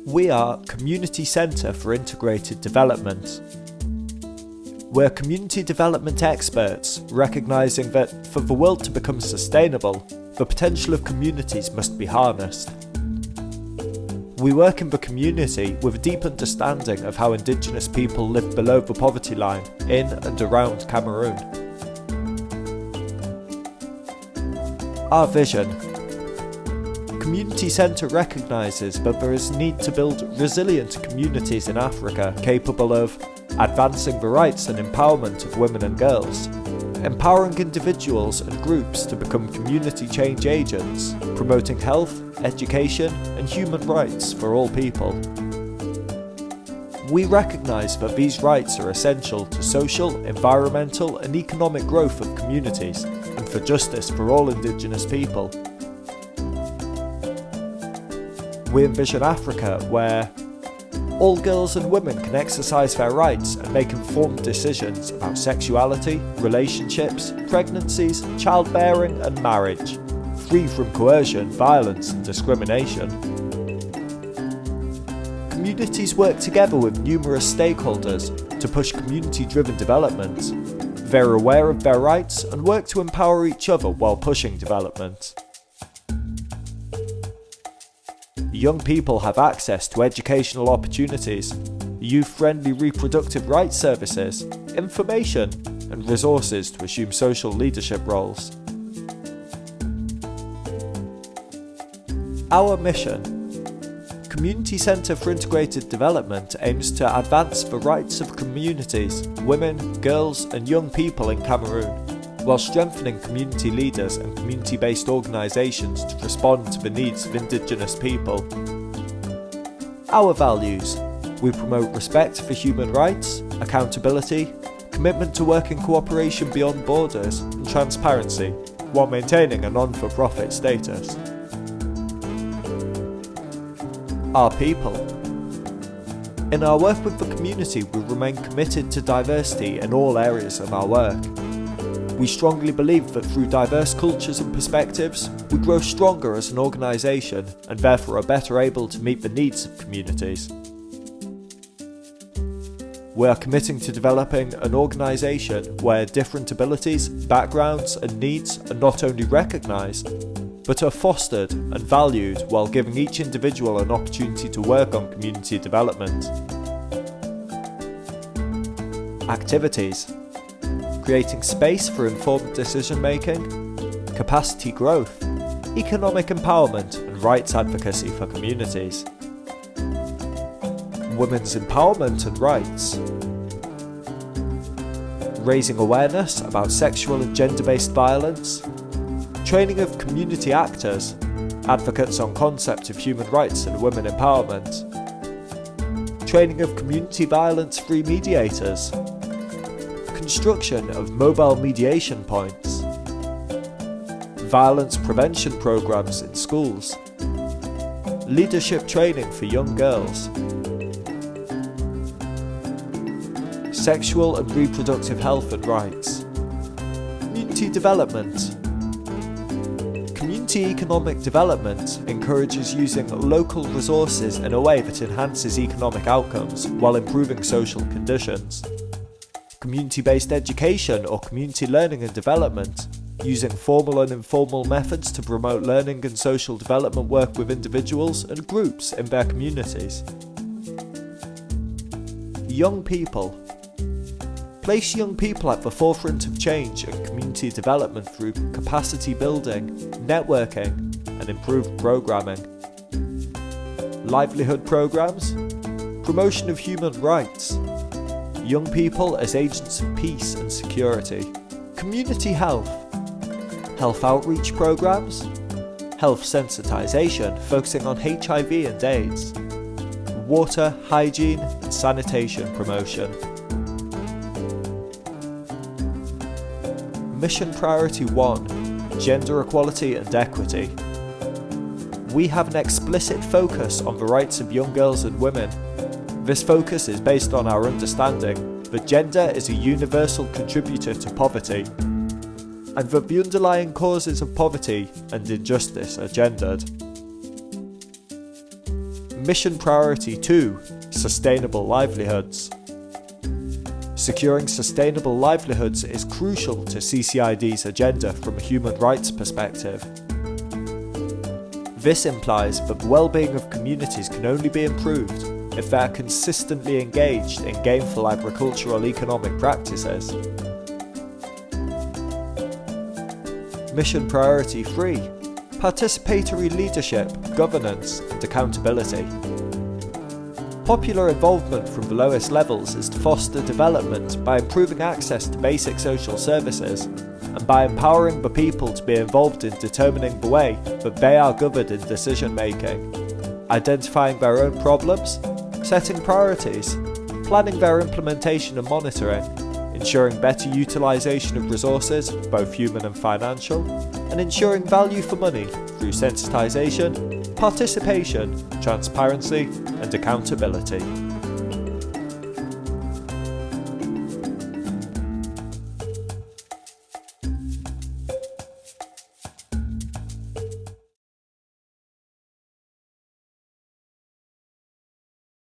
We are Community Centre for Integrated Development. We're community development experts, recognising that for the world to become sustainable, the potential of communities must be harnessed. We work in the community with a deep understanding of how indigenous people live below the poverty line in and around Cameroon. Our vision. Community Centre recognises that there is a need to build resilient communities in Africa capable of advancing the rights and empowerment of women and girls, empowering individuals and groups to become community change agents, promoting health, education and human rights for all people. We recognise that these rights are essential to social, environmental and economic growth of communities and for justice for all indigenous people. We envision Africa where all girls and women can exercise their rights and make informed decisions about sexuality, relationships, pregnancies, childbearing and marriage, free from coercion, violence and discrimination. Communities work together with numerous stakeholders to push community-driven development. They're aware of their rights and work to empower each other while pushing development. Young people have access to educational opportunities, youth-friendly reproductive rights services, information, and resources to assume social leadership roles. Our mission. Community Centre for Integrated Development aims to advance the rights of communities, women, girls, and young people in Cameroon, while strengthening community leaders and community-based organisations to respond to the needs of indigenous people. Our values. We promote respect for human rights, accountability, commitment to work in cooperation beyond borders, and transparency, while maintaining a non-for-profit status. Our people. In our work with the community, we remain committed to diversity in all areas of our work. We strongly believe that through diverse cultures and perspectives, we grow stronger as an organisation and therefore are better able to meet the needs of communities. We are committing to developing an organisation where different abilities, backgrounds and needs are not only recognised, but are fostered and valued while giving each individual an opportunity to work on community development. Activities. Creating space for informed decision-making, capacity growth, economic empowerment and rights advocacy for communities. Women's empowerment and rights. Raising awareness about sexual and gender-based violence, training of community actors, advocates on concept of human rights and women empowerment, training of community violence-free mediators, construction of mobile mediation points, violence prevention programs in schools, leadership training for young girls, sexual and reproductive health and rights, community development. Community economic development encourages using local resources in a way that enhances economic outcomes while improving social conditions. Community-based education or community learning and development, using formal and informal methods to promote learning and social development work with individuals and groups in their communities. Young people. Place young people at the forefront of change and community development through capacity building, networking, and improved programming. Livelihood programs. Promotion of human rights. Young people as agents of peace and security. Community health. Health outreach programs. Health sensitization focusing on HIV and AIDS. Water, hygiene and sanitation promotion. Mission Priority 1. Gender equality and equity. We have an explicit focus on the rights of young girls and women. This focus is based on our understanding that gender is a universal contributor to poverty, and that the underlying causes of poverty and injustice are gendered. Mission Priority 2, Sustainable Livelihoods. Securing sustainable livelihoods is crucial to CCID's agenda from a human rights perspective. This implies that the well-being of communities can only be improved if they are consistently engaged in gainful agricultural economic practices. Mission Priority 3, Participatory Leadership, Governance and Accountability. Popular involvement from the lowest levels is to foster development by improving access to basic social services and by empowering the people to be involved in determining the way that they are governed in decision making, identifying their own problems, setting priorities, planning their implementation and monitoring, ensuring better utilisation of resources, both human and financial, and ensuring value for money through sensitisation, participation, transparency and accountability.